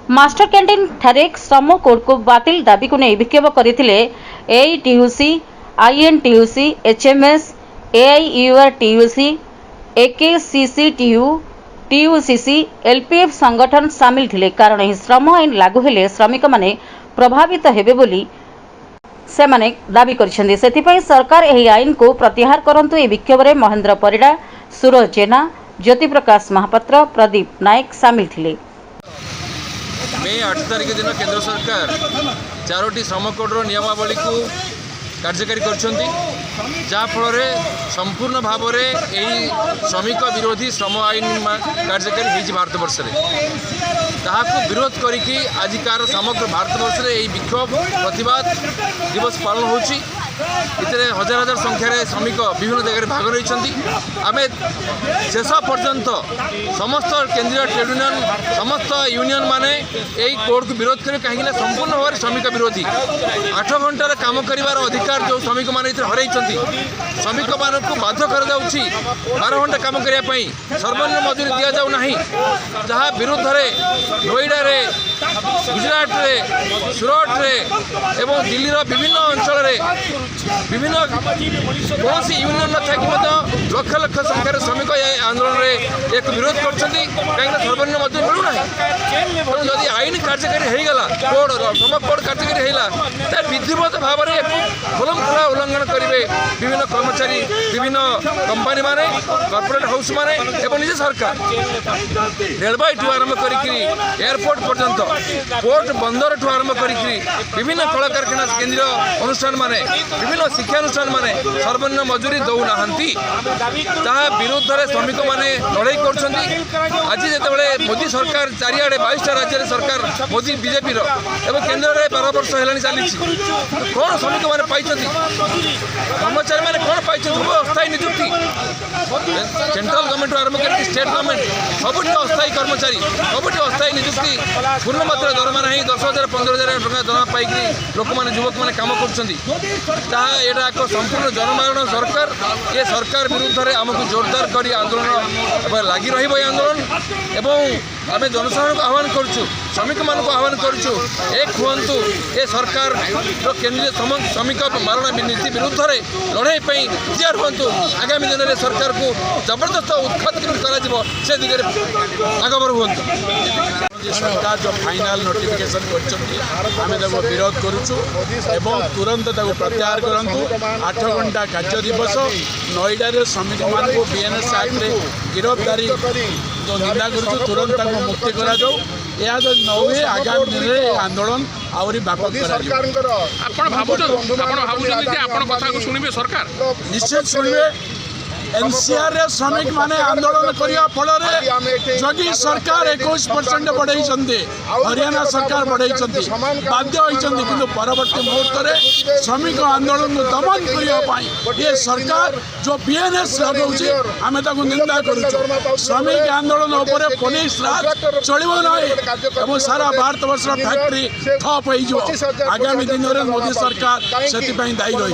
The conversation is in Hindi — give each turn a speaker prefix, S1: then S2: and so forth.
S1: मास्टर कैंटीन ठारे श्रम कोड को बातिल दाबी को नहीं विक्षोभ करते एटीयूसी, आईएनटीयूसी, एचएमएस, एआईयूआरटीयूसी, एकेसीसीटीयू, टीयूसीसी, एलपीएफ संगठन सामिल थे। कारण यह श्रम आईन लागू हेले श्रमिक माने प्रभावित हेबे बोली से माने दाबी करिसेंती। सेथिपई सरकार एही आईन को प्रत्याहार करंतु। ए विक्षोभ रे महेंद्र परिडा, सूरज जेना, ज्योति प्रकाश महापात्र, प्रदीप नायक सामिल थे।
S2: मे 8 तारिख दिन केंद्र सरकार 4टी श्रम कोड्र नियमावली को कार्यकारी करछंती, जाफल संपूर्ण भाव में श्रमिक विरोधी श्रम आईन कार्यकारी होती भारत वर्ष ताहाको विरोध करिकी आजिकार समग्र भारत वर्ष में विक्षोभ प्रतिवाद दिवस पालन होची। इतने हजार हजार संख्यार श्रमिक विभिन्न जगह भाग रही। आम शेष पर्यंत समस्त केंद्रीय ट्रेड यूनियन समस्त यूनियन माने यही कोड को विरोध करें कहीं संपूर्ण भाव में श्रमिक विरोधी 8 घंटार काम कर अधिकार जो श्रमिक मैंने हरई श्रमिक मान को बाध्य कर 12 घंटा काम करने सर्वनिम्न मजूरी दि जाऊना जहाँ विरुद्ध में नोएडा गुजरात सूरत एवं दिल्ली विभिन्न अंचल विभिन्न कौन यूनियन न थी लक्ष लक्ष संख्यार श्रमिक आंदोलन में एक विरोध कर सर्वनिम्न मजूरी मिलूना। तेणु जदि आईन कार्यकारी होगा कोड श्रम कोड कार्यकारी होगा विधिवत भाव में खुलमखुला उल्लंघन करेंगे विभिन्न कर्मचारी विभिन्न कंपानी माने कॉर्पोरेट हाउस माने एवं निज सरकार रेलवे ठू आरंभ कर एयरपोर्ट पर्यंत पोर्ट बंदर ठू आरंभ कर विभिन्न कल कारखाना केंद्रीय अनुष्ठान माने विभिन्न शिक्षानुष्ठान माने सर्वनिम्न मजूरी दौना विरुद्ध में श्रमिक मैंने लड़ाई कर आज जिते मोदी सरकार चारिआडे 22टा राज्य सरकार मोदी बीजेपी केंद्र में 12 वर्ष है चली कौन श्रमिक मैंने पाई कर्मचारी मैंने कौन पाई सब अस्थायी नियुक्ति सेंट्रल गवर्नमेंट आरंभ कर स्टेट गवर्नमेंट सबुठ अस्थायी कर्मचारी सबुठ अस्थायी नियुक्ति पूर्ण मात्रा दरमा ना 10,000 15,000 टका दरमा पाई लोक मैंने युवक मैंने कम कर संपूर्ण जनमारण सरकार ये सरकार विरुद्ध में आमको जोरदार कर आंदोलन लगी रही आंदोलन एवं आम जनसाधारण को आह्वान करुँ श्रमिक मान को आह्वान करुँ एक हुंतु ये सरकार केंद्रीय श्रमिक मारण नीति विरुद्ध में लड़ाई तैयार हुंतु। आगामी दिन में सरकार को जबरदस्त उत्खात कर दिगरे आगभर हुंतु। सरकार जो फाइनाल नोटिफिकेशन कर विरोध करुँ तुरंत प्रत्याहार करूँ। 8 घंटा कार्य दिवस नोएडा श्रमिक मान को बीएनएस एक्ट गिरफ्तारी जो निंदा करूँ तुरंत मुक्ति करा जाऊ। यह जो न हुए आगामी दिन में आंदोलन आहरी व्यापक सरकार निश्चित शुणे। एनसीआर श्रमिक माने आंदोलन करने फल जदि सरकार 21% बढ़ाई हरियाणा सरकार बढ़ाई बाध्य होती कि परवर्ती मुहूर्त में श्रमिक आंदोलन को दमन करने ये सरकार जो बीएनएस लगाऊँगी आम निंदा करूँ। श्रमिक आंदोलन उपर पुलिस राज चलो ना सारा भारत वर्ष फैक्ट्री ठप हो आगामी दिन में मोदी सरकार से दायी रही।